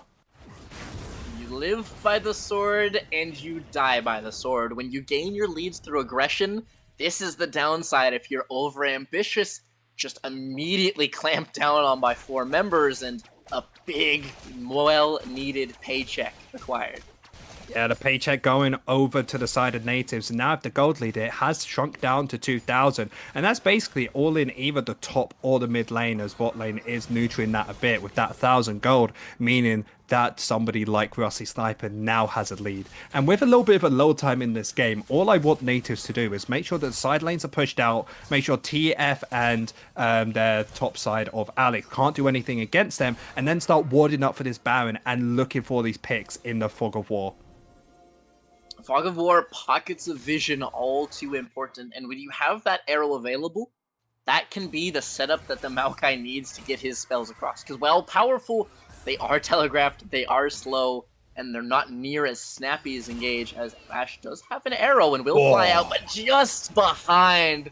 You live by the sword and you die by the sword. When you gain your leads through aggression, this is the downside. If you're over ambitious, just immediately clamped down on by 4 members and a big, well-needed paycheck required. Yeah, the paycheck going over to the side of Nativz. And now if the gold lead, it has shrunk down to 2,000. And that's basically all in either the top or the mid lane, as bot lane is neutering that a bit with that 1,000 gold, meaning that somebody like Rusty Sniper now has a lead. And with a little bit of a load time in this game, all I want Nativz to do is make sure that the side lanes are pushed out, make sure TF and their top side of Alex can't do anything against them, and then start warding up for this Baron and looking for these picks in the Fog of War. Fog of War, pockets of vision, all too important. And when you have that arrow available, that can be the setup that the Maokai needs to get his spells across. Because while powerful, they are telegraphed, they are slow, and they're not near as snappy as Engage, as Ash does have an arrow and will fly out, but just behind,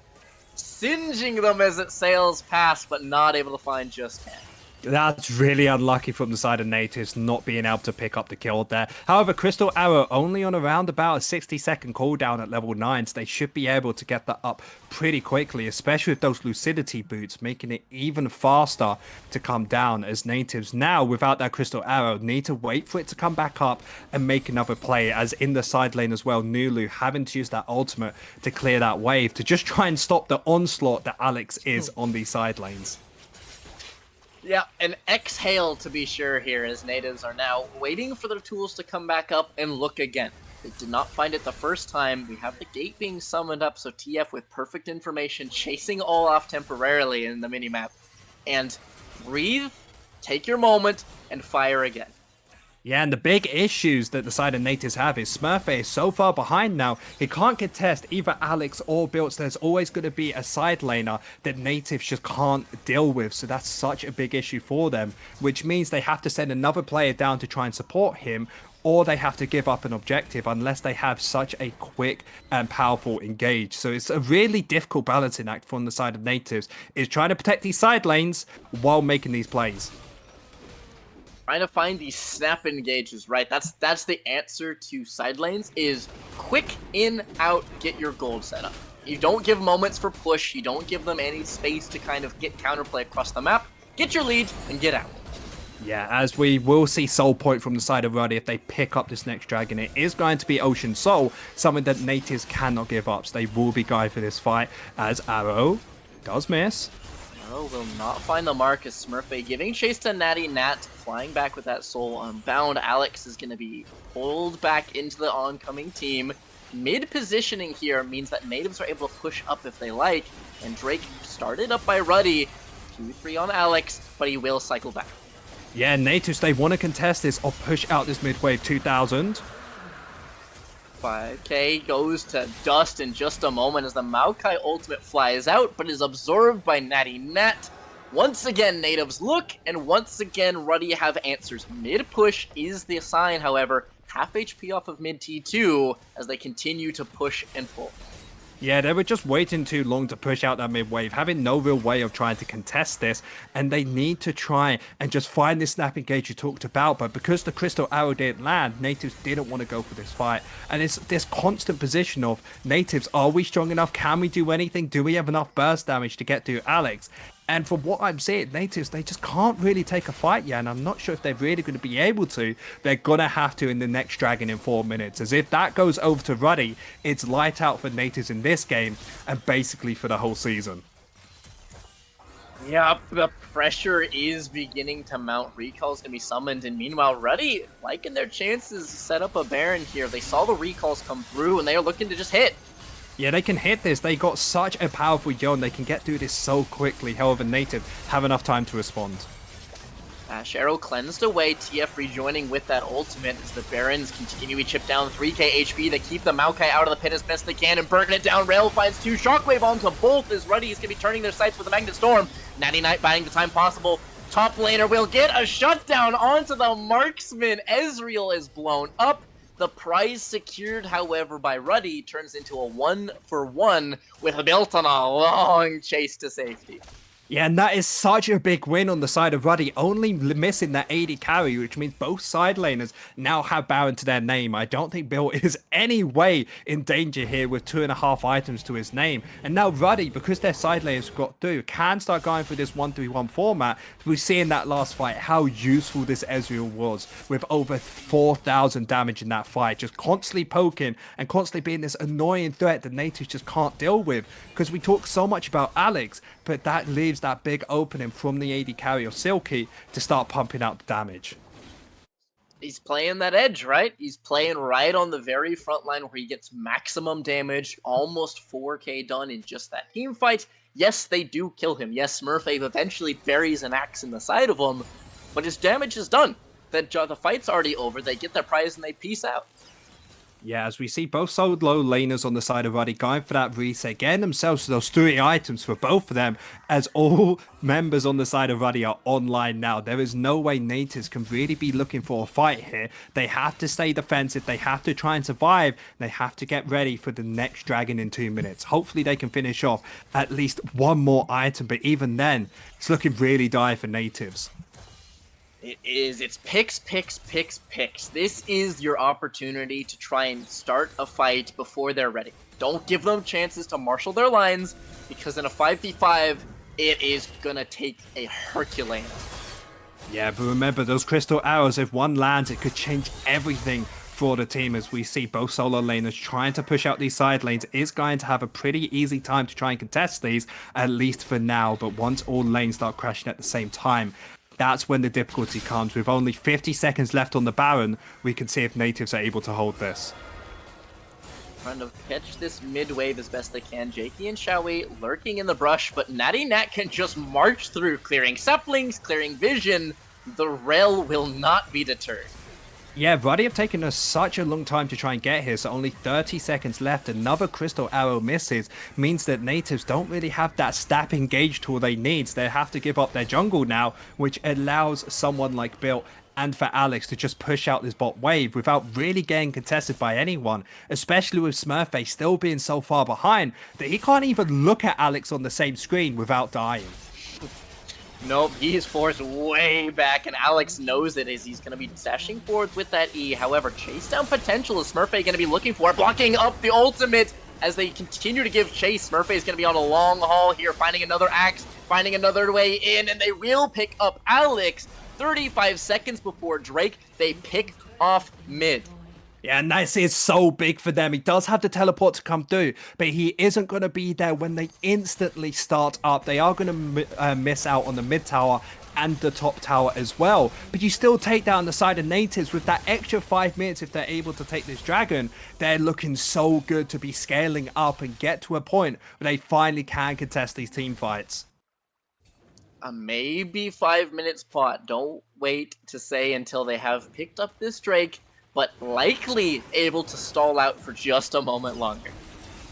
singeing them as it sails past, but not able to find just 10. That's really unlucky from the side of Nativz not being able to pick up the kill there. However, Crystal Arrow only on around about a 60-second cooldown at level 9, so they should be able to get that up pretty quickly, especially with those Lucidity boots, making it even faster to come down, as Nativz now, without that Crystal Arrow, need to wait for it to come back up and make another play, as in the side lane as well, Nulu having to use that ultimate to clear that wave, to just try and stop the onslaught that Alex is on these side lanes. Yeah, an exhale to be sure here, as Nativz are now waiting for their tools to come back up and look again. They did not find it the first time. We have the gate being summoned up, so TF with perfect information chasing all off temporarily in the minimap. And breathe, take your moment, and fire again. Yeah, and the big issues that the side of Nativz have is Smurfy is so far behind now, he can't contest either Alex or Built. There's always going to be a side laner that Nativz just can't deal with, so that's such a big issue for them, which means they have to send another player down to try and support him, or they have to give up an objective unless they have such a quick and powerful engage. So it's a really difficult balancing act from the side of Nativz, is trying to protect these side lanes while making these plays. Trying to find these snap engages, right? That's the answer to side lanes, is quick in, out, get your gold set up. You don't give moments for push, you don't give them any space to kind of get counterplay across the map. Get your lead and get out. Yeah, as we will see Soul Point from the side of Ruddy if they pick up this next dragon. It is going to be Ocean Soul, something that Nativz cannot give up. So they will be going for this fight, as Arrow does miss. Arrow will not find the mark, as Smurfy giving chase to Natty. Nat flying back with that soul unbound. Alex is going to be pulled back into the oncoming team. Mid-positioning here means that Nativz are able to push up if they like, and Drake started up by Ruddy. 2-3 on Alex, but he will cycle back. Yeah, Nativz, they want to contest this or push out this mid-wave 2000. 5k goes to dust in just a moment as the Maokai ultimate flies out, but is absorbed by Natty Nat. Once again, Nativz look, and once again, Ruddy have answers. Mid-push is the sign, however. Half HP off of mid-T2 as they continue to push and pull. Yeah, they were just waiting too long to push out that mid-wave, having no real way of trying to contest this, and they need to try and just find this snap engage you talked about, but because the Crystal Arrow didn't land, Nativz didn't want to go for this fight, and it's this constant position of, Nativz, are we strong enough? Can we do anything? Do we have enough burst damage to get to Alex? And from what I'm seeing, Nativz, they just can't really take a fight yet, and I'm not sure if they're really going to be able to. They're going to have to in the next dragon in 4 minutes, as if that goes over to Ruddy, it's light out for Nativz in this game, and basically for the whole season. Yep, the pressure is beginning to mount. Recall's gonna be summoned, and meanwhile, Ruddy liking their chances to set up a Baron here. They saw the recalls come through, and they are looking to just hit. Yeah, they can hit this. They got such a powerful Yon. They can get through this so quickly. However, Nativz have enough time to respond. Arrow cleansed away, TF rejoining with that ultimate as the Barons continue to chip down 3k HP. They keep the Maokai out of the pit as best they can and burn it down. Rail finds 2 Shockwave onto both as Ruddy is going to be turning their sights with the Magnet Storm. Natty Knight buying the time possible. Top laner will get a shutdown onto the Marksman. Ezreal is blown up. The prize secured, however, by Ruddy turns into a 1-for-1 with a built on a long chase to safety. Yeah, and that is such a big win on the side of Ruddy, only missing that AD carry, which means both side laners now have Baron to their name. I don't think Bill is any way in danger here with 2.5 items to his name. And now Ruddy, because their side laners got through, can start going through this 1-3-1 format. We see in that last fight how useful this Ezreal was, with over 4,000 damage in that fight, just constantly poking and constantly being this annoying threat that Nativz just can't deal with. Because we talk so much about Alex, but that leaves that big opening from the AD carry or Silky to start pumping out the damage. He's playing that edge, right? He's playing right on the very front line where he gets maximum damage, almost 4k done in just that team fight. Yes, they do kill him. Yes, Smurfave eventually buries an axe in the side of him, but his damage is done. The fight's already over. They get their prize and they peace out. Yeah, as we see both solo laners on the side of Ruddy going for that reset, getting themselves those 3 items for both of them, as all members on the side of Ruddy are online now. There is no way Nativz can really be looking for a fight here. They have to stay defensive, they have to try and survive, they have to get ready for the next dragon in 2 minutes. Hopefully they can finish off at least one more item, but even then, it's looking really dire for Nativz. It's picks. This is your opportunity to try and start a fight before they're ready. Don't give them chances to marshal their lines, because in a 5v5, it is gonna take a Herculean. Yeah, but remember, those crystal arrows, if one lands, it could change everything for the team. As we see both solo laners trying to push out these side lanes, is going to have a pretty easy time to try and contest these, at least for now. But once all lanes start crashing at the same time, that's when the difficulty comes. With only 50 seconds left on the Baron, we can see if Nativz are able to hold this. Trying to catch this mid wave as best they can. Jakey and Shawi lurking in the brush, but Natty Nat can just march through, clearing saplings, clearing vision. The rail will not be deterred. Yeah, Ruddy have taken us such a long time to try and get here, so only 30 seconds left. Another crystal arrow misses, means that Nativz don't really have that stab engage tool they need. They have to give up their jungle now, which allows someone like Bill and for Alex to just push out this bot wave without really getting contested by anyone, especially with Smurfay still being so far behind that he can't even look at Alex on the same screen without dying. Nope, he is forced way back, and Alex knows it as he's going to be dashing forward with that E. However, chase down potential is Smurfay going to be looking for, blocking up the ultimate as they continue to give chase. Smurfay is going to be on a long haul here, finding another axe, finding another way in, and they will pick up Alex. 35 seconds before Drake, they pick off mid. Yeah, and this is so big for them. He does have the teleport to come through, but he isn't going to be there when they instantly start up. They are going to miss out on the mid tower and the top tower as well. But you still take down the side of Nativz with that extra 5 minutes. If they're able to take this dragon, they're looking so good to be scaling up and get to a point where they finally can contest these team fights. A maybe 5 minute spot. Don't wait to say until they have picked up this Drake, but likely able to stall out for just a moment longer.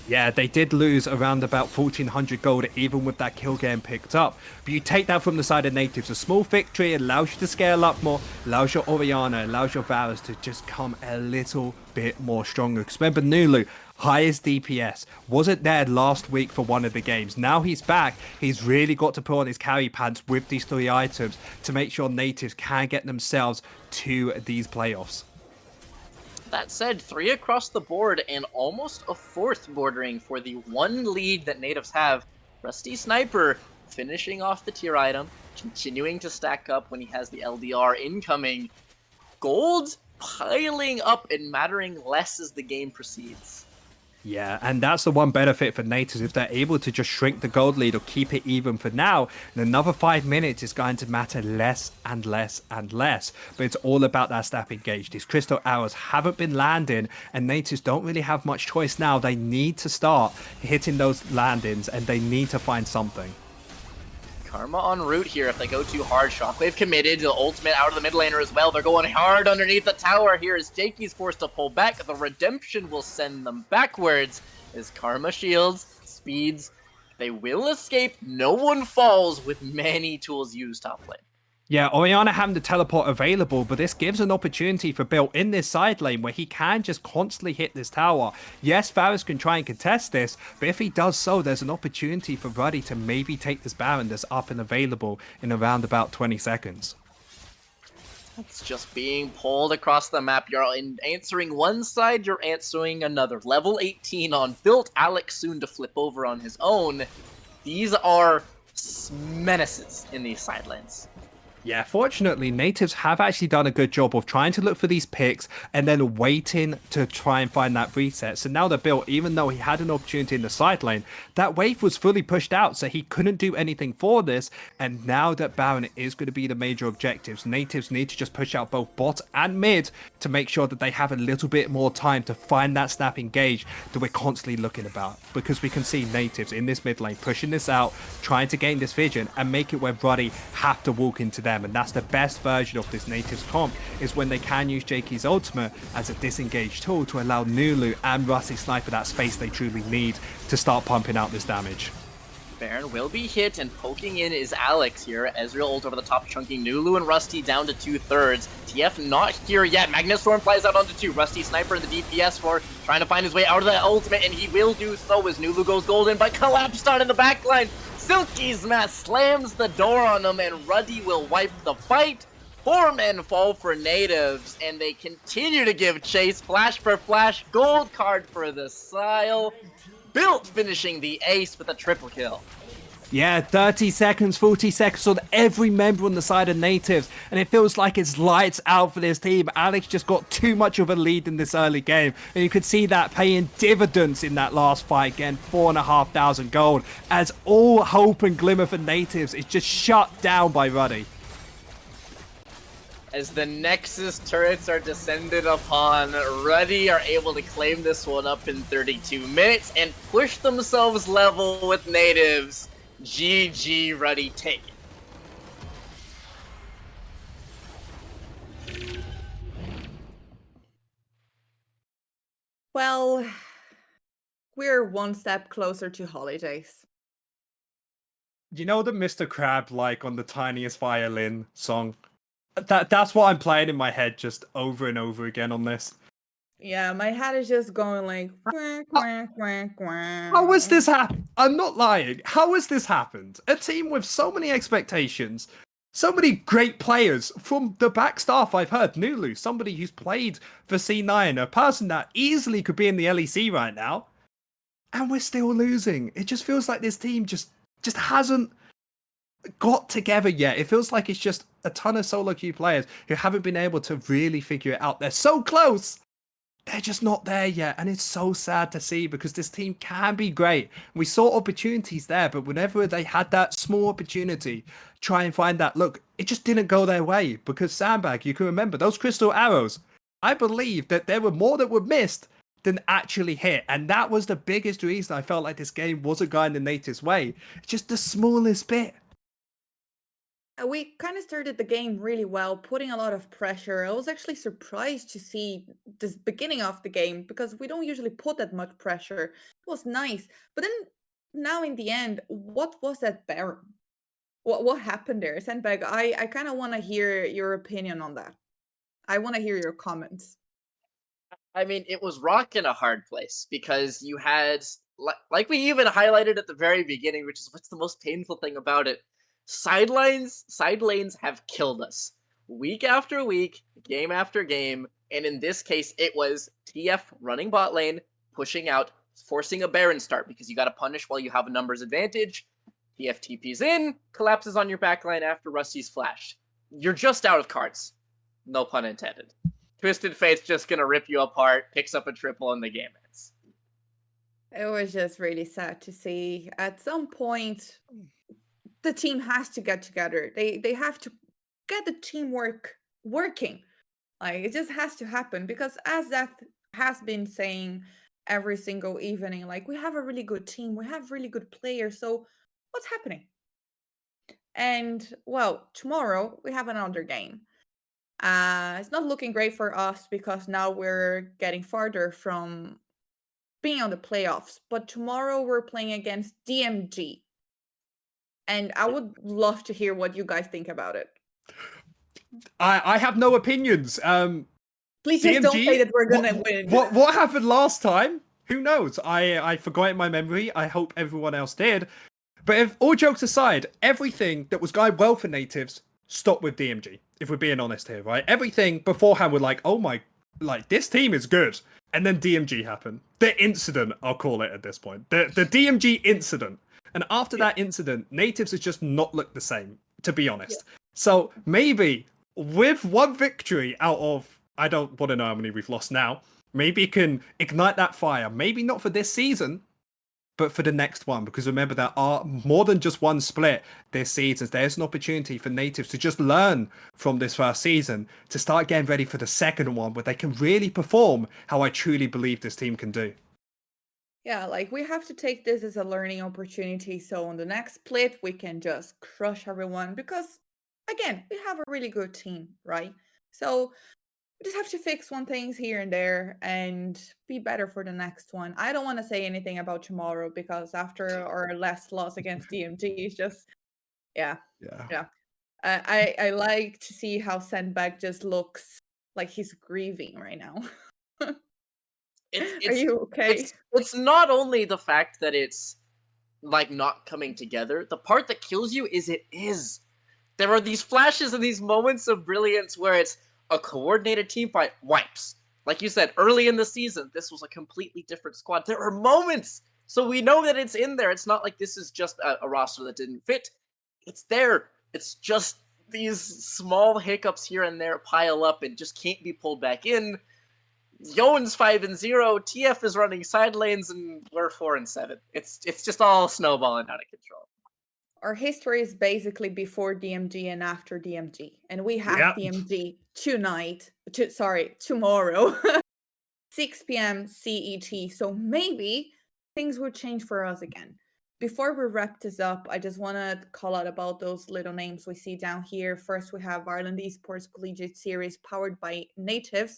Yeah, they did lose around about 1,400 gold even with that kill game picked up. But you take that from the side of Nativz. A small victory allows you to scale up more, allows your Orianna, allows your Varus to just come a little bit more stronger. Because remember, Nulu, highest DPS, wasn't there last week for one of the games. Now he's back. He's really got to put on his carry pants with these 3 items to make sure Nativz can get themselves to these playoffs. That said, 3 across the board and almost a 4th bordering for the 1 lead that Nativz have. Rusty Sniper finishing off the tier item, continuing to stack up when he has the LDR incoming. Gold piling up and mattering less as the game proceeds. Yeah, and that's the one benefit for Nativz. If they're able to just shrink the gold lead or keep it even for now, in another 5 minutes is going to matter less and less and less. But it's all about that stab engage. These crystal arrows haven't been landing, and Nativz don't really have much choice now. They need to start hitting those landings, and they need to find something. Karma en route here if they go too hard. Shockwave committed. The ultimate out of the mid laner as well. They're going hard underneath the tower here as Jakey's forced to pull back. The redemption will send them backwards as Karma shields, speeds. They will escape. No one falls with many tools used top lane. Yeah, Orianna having the teleport available, but this gives an opportunity for Bill in this side lane where he can just constantly hit this tower. Yes, Varus can try and contest this, but if he does so, there's an opportunity for Ruddy to maybe take this Baron that's up and available in around about 20 seconds. It's just being pulled across the map. You're answering one side, you're answering another. Level 18 on Built, Alex soon to flip over on his own. These are menaces in these side lanes. Yeah, fortunately, Nativz have actually done a good job of trying to look for these picks and then waiting to try and find that reset. So now the Bill, even though he had an opportunity in the side lane, that wave was fully pushed out, so he couldn't do anything for this. And now that Baron is going to be the major objectives, Nativz need to just push out both bot and mid to make sure that they have a little bit more time to find that snap engage that we're constantly looking about. Because we can see Nativz in this mid lane pushing this out, trying to gain this vision and make it where Ruddy have to walk into them. And that's the best version of this Nativz comp, is when they can use Jakey's ultimate as a disengage tool to allow Nulu and Rusty Sniper that space they truly need to start pumping out this damage. Baron will be hit, and poking in is Alex here. Ezreal ult over the top, chunking Nulu and Rusty down to 2/3. TF not here yet. Magnetstorm flies out onto 2. Rusty Sniper in the DPS for trying to find his way out of the ultimate, and he will do so as Nulu goes golden, but collapsed on in the backline. Silky's Mask slams the door on him, and Ruddy will wipe the fight. 4 men fall for Nativz, and they continue to give chase. Flash for flash, gold card for the Sile. Built finishing the ace with a triple kill. Yeah, 30 seconds, 40 seconds on every member on the side of Nativz, and it feels like it's lights out for this team. Alex just got too much of a lead in this early game, and you could see that paying dividends in that last fight again, 4,500 gold, as all hope and glimmer for Nativz is just shut down by Ruddy. As the Nexus turrets are descended upon, Ruddy are able to claim this one up in 32 minutes and push themselves level with Nativz. GG, Ruddy, take it. Well, we're one step closer to holidays. You know the Mr. Crab like on the Tiniest Violin song? That's what I'm playing in my head just over and over again on this. Yeah, my head is just going like quack, quack, quack, quack. How has this happened? I'm not lying. How has this happened? A team with so many expectations, so many great players from the back staff. I've heard Nulu, somebody who's played for C9, a person that easily could be in the LEC right now, and we're still losing. It just feels like this team just hasn't got together yet. It feels like it's just a ton of solo queue players who haven't been able to really figure it out. They're so close. They're just not there yet, and it's so sad to see because this team can be great. We saw opportunities there, but whenever they had that small opportunity, try and find that, look, it just didn't go their way because Sandbag, you can remember, those crystal arrows, I believe that there were more that were missed than actually hit, and that was the biggest reason I felt like this game wasn't going the Nativz way. It's just the smallest bit. We kind of started the game really well, putting a lot of pressure. I was actually surprised to see this beginning of the game because we don't usually put that much pressure. It was nice. But then now in the end, what was that Baron? What happened there? Sandbag, I kind of want to hear your opinion on that. I want to hear your comments. I mean, it was rock in a hard place because you had, like we even highlighted at the very beginning, which is what's the most painful thing about it. Side lanes have killed us week after week, game after game, and in this case, it was TF running bot lane, pushing out, forcing a Baron start because you got to punish while you have a numbers advantage. TF TP's in, collapses on your backline after Rusty's flashed. You're just out of cards. No pun intended. Twisted Fate's just gonna rip you apart, picks up a triple, and the game ends. It was just really sad to see. At some point, the team has to get together. They have to get the teamwork working. Like it just has to happen because as that has been saying every single evening, like we have a really good team, we have really good players. So what's happening? And well, tomorrow we have another game. It's not looking great for us because now we're getting farther from being on the playoffs. But tomorrow we're playing against DMG. And I would love to hear what you guys think about it. I have no opinions. Please just don't say DMG, that we're gonna win. what happened last time? Who knows? I forgot in my memory. I hope everyone else did. But if all jokes aside, everything that was going well for Nativz stopped with DMG. If we're being honest here, right? Everything beforehand were like, oh my, like this team is good, and then DMG happened. The incident, I'll call it at this point. The DMG incident, and after that incident, Nativz has just not looked the same, to be honest. So maybe with one victory out of, I don't want to know how many we've lost now. Maybe it can ignite that fire. Maybe not for this season, but for the next one. Because remember, there are more than just one split this season. There's an opportunity for Nativz to just learn from this first season to start getting ready for the second one, where they can really perform how I truly believe this team can do. Yeah, like we have to take this as a learning opportunity. So on the next split, we can just crush everyone because, again, we have a really good team, right? So we just have to fix one things here and there and be better for the next one. I don't want to say anything about tomorrow because after our last loss against DMG, it's just, yeah, Yeah. yeah. I like to see how Sandbag just looks like he's grieving right now. It's Are it's you okay? it's not only the fact that it's like not coming together. The part that kills you is it is. There are these flashes and these moments of brilliance where it's a coordinated team fight wipes. Like you said, early in the season, this was a completely different squad. There are moments, so we know that it's in there. It's not like this is just a roster that didn't fit. It's there. It's just these small hiccups here and there pile up and just can't be pulled back in. Yoan's 5-0, TF is running side lanes, and we're 4-7. It's just all snowballing out of control. Our history is basically before DMG and after DMG. And we have Yep. DMG tomorrow, 6 p.m. CET. So maybe things will change for us again. Before we wrap this up, I just want to call out about those little names we see down here. First, we have Ireland Esports Collegiate Series powered by Nativz,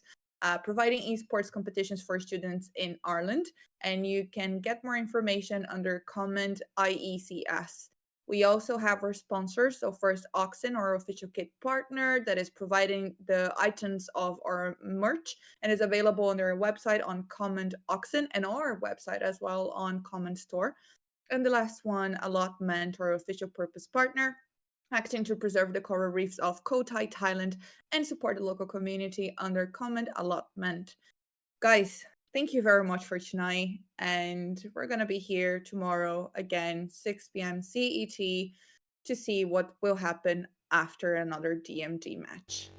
providing esports competitions for students in Ireland. And you can get more information under comment IECS. We also have our sponsors. So first, Oxen, our official kit partner that is providing the items of our merch and is available on their website on Comment Oxen and our website as well on Comment Store. And the last one, Allotment, our official purpose partner, acting to preserve the coral reefs of Koh Tai, Thailand, and support the local community under Comment Allotment. Guys, thank you very much for tonight. And we're going to be here tomorrow again, 6 p.m. CET, to see what will happen after another DMD match.